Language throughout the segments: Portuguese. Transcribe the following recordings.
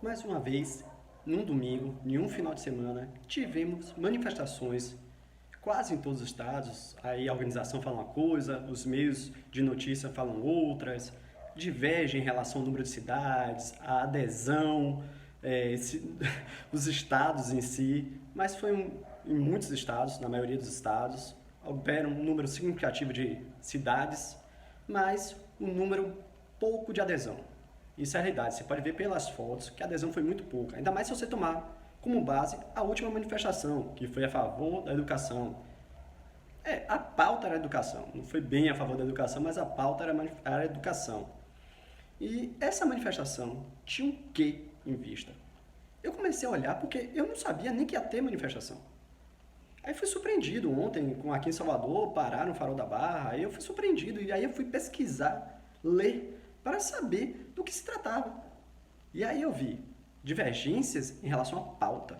Mais uma vez, num domingo, em um final de semana, tivemos manifestações quase em todos os estados. Aí a organização fala uma coisa, os meios de notícia falam outras, divergem em relação ao número de cidades, a adesão, os estados em si, mas foi em muitos estados, na maioria dos estados, houveram um número significativo de cidades, mas um número pouco de adesão. Isso é a realidade, você pode ver pelas fotos que a adesão foi muito pouca, ainda mais se você tomar como base a última manifestação, que foi a favor da educação. A pauta era a educação, não foi bem a favor da educação, mas a pauta era a educação. E essa manifestação tinha um quê em vista? Eu comecei a olhar porque eu não sabia nem que ia ter manifestação. Aí fui surpreendido ontem, aqui em Salvador, Pará, no Farol da Barra, aí eu fui surpreendido e aí eu fui pesquisar, ler, para saber do que se tratava. E aí eu vi divergências em relação à pauta.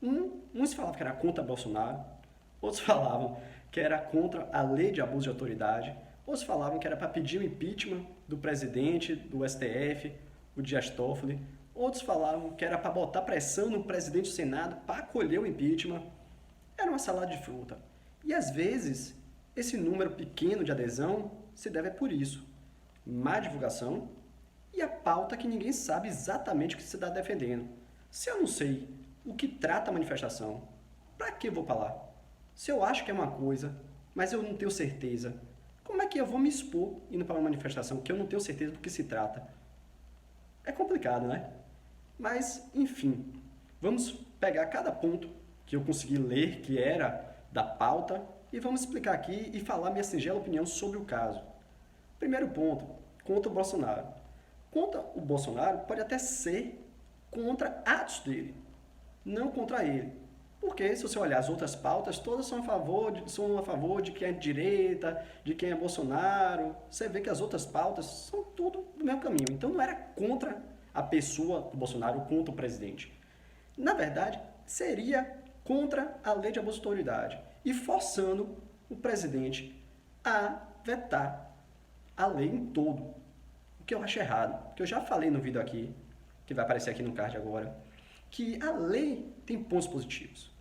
Uns falavam que era contra Bolsonaro, outros falavam que era contra a lei de abuso de autoridade, outros falavam que era para pedir o impeachment do presidente, do STF, o Dias Toffoli, outros falavam que era para botar pressão no presidente do Senado para acolher o impeachment. Era uma salada de fruta. E às vezes, esse número pequeno de adesão se deve por isso. Má divulgação e a pauta que ninguém sabe exatamente o que você está defendendo. Se eu não sei o que trata a manifestação, para que eu vou falar? Se eu acho que é uma coisa, mas eu não tenho certeza, como é que eu vou me expor indo para uma manifestação que eu não tenho certeza do que se trata? É complicado, né? Mas, enfim, vamos pegar cada ponto que eu consegui ler, que era da pauta, e vamos explicar aqui e falar minha singela opinião sobre o caso. Primeiro ponto, contra o Bolsonaro. Contra o Bolsonaro pode até ser contra atos dele, não contra ele. Porque se você olhar as outras pautas, todas são a favor de quem é de direita, de quem é Bolsonaro. Você vê que as outras pautas são tudo do mesmo caminho. Então não era contra a pessoa do Bolsonaro, contra o presidente. Na verdade, seria contra a lei de abuso de autoridade e forçando o presidente a vetar a lei em todo. O que eu acho errado, que eu já falei no vídeo aqui, que vai aparecer aqui no card agora, que a lei tem pontos positivos.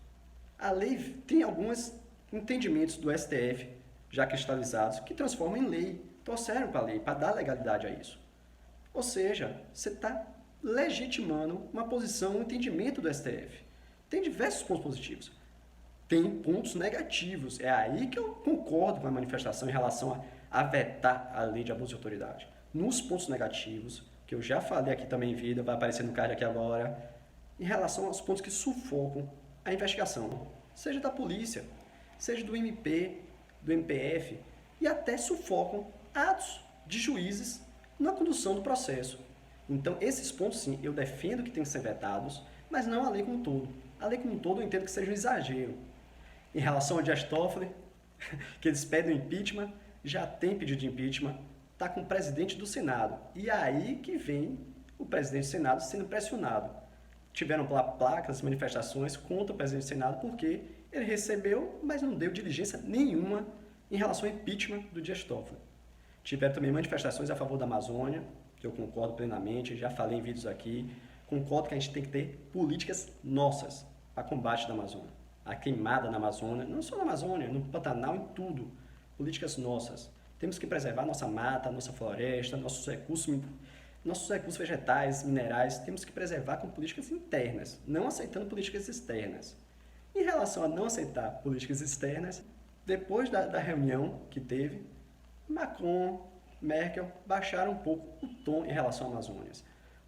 A lei tem alguns entendimentos do STF já cristalizados que transformam em lei, trouxeram para a lei, para dar legalidade a isso. Ou seja, você está legitimando uma posição, um entendimento do STF. Tem diversos pontos positivos. Tem pontos negativos. É aí que eu concordo com a manifestação em relação a vetar a lei de abuso de autoridade. Nos pontos negativos, que eu já falei aqui também em vídeo, vai aparecer no card aqui agora, em relação aos pontos que sufocam a investigação, seja da polícia, seja do MP, do MPF, e até sufocam atos de juízes na condução do processo. Então, esses pontos, sim, eu defendo que tenham que ser vetados, mas não a lei como um todo. A lei como um todo eu entendo que seja um exagero. Em relação ao Dias Toffoli, que eles pedem o impeachment, já tem pedido de impeachment, está com o presidente do Senado. E aí que vem o presidente do Senado sendo pressionado. Tiveram placas, manifestações contra o presidente do Senado porque ele recebeu, mas não deu diligência nenhuma em relação ao impeachment do Dias Toffoli. Tiveram também manifestações a favor da Amazônia, que eu concordo plenamente, já falei em vídeos aqui. Concordo que a gente tem que ter políticas nossas para combate da Amazônia. A queimada na Amazônia, não só na Amazônia, no Pantanal, em tudo. Políticas nossas. Temos que preservar nossa mata, nossa floresta, nossos recursos vegetais, minerais. Temos que preservar com políticas internas, não aceitando políticas externas. Em relação a não aceitar políticas externas, depois da reunião que teve, Macron, Merkel baixaram um pouco o tom em relação à Amazônia.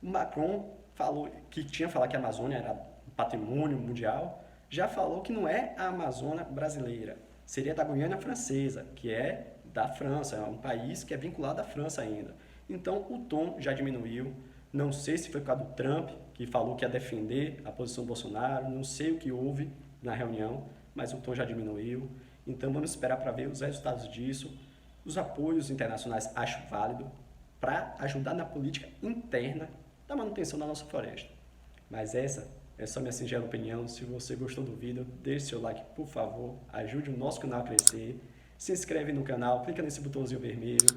O Macron falou que tinha falado que a Amazônia era patrimônio mundial, já falou que não é a Amazônia brasileira, seria da Guiana Francesa, que é da França, é um país que é vinculado à França ainda. Então o tom já diminuiu, não sei se foi por causa do Trump, que falou que ia defender a posição do Bolsonaro, não sei o que houve na reunião, mas o tom já diminuiu. Então vamos esperar para ver os resultados disso. Os apoios internacionais acho válido para ajudar na política interna da manutenção da nossa floresta. Mas essa é só minha singela opinião. Se você gostou do vídeo, deixe seu like, por favor. Ajude o nosso canal a crescer. Se inscreve no canal, clica nesse botãozinho vermelho.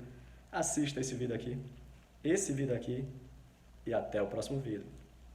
Assista esse vídeo aqui, e até o próximo vídeo.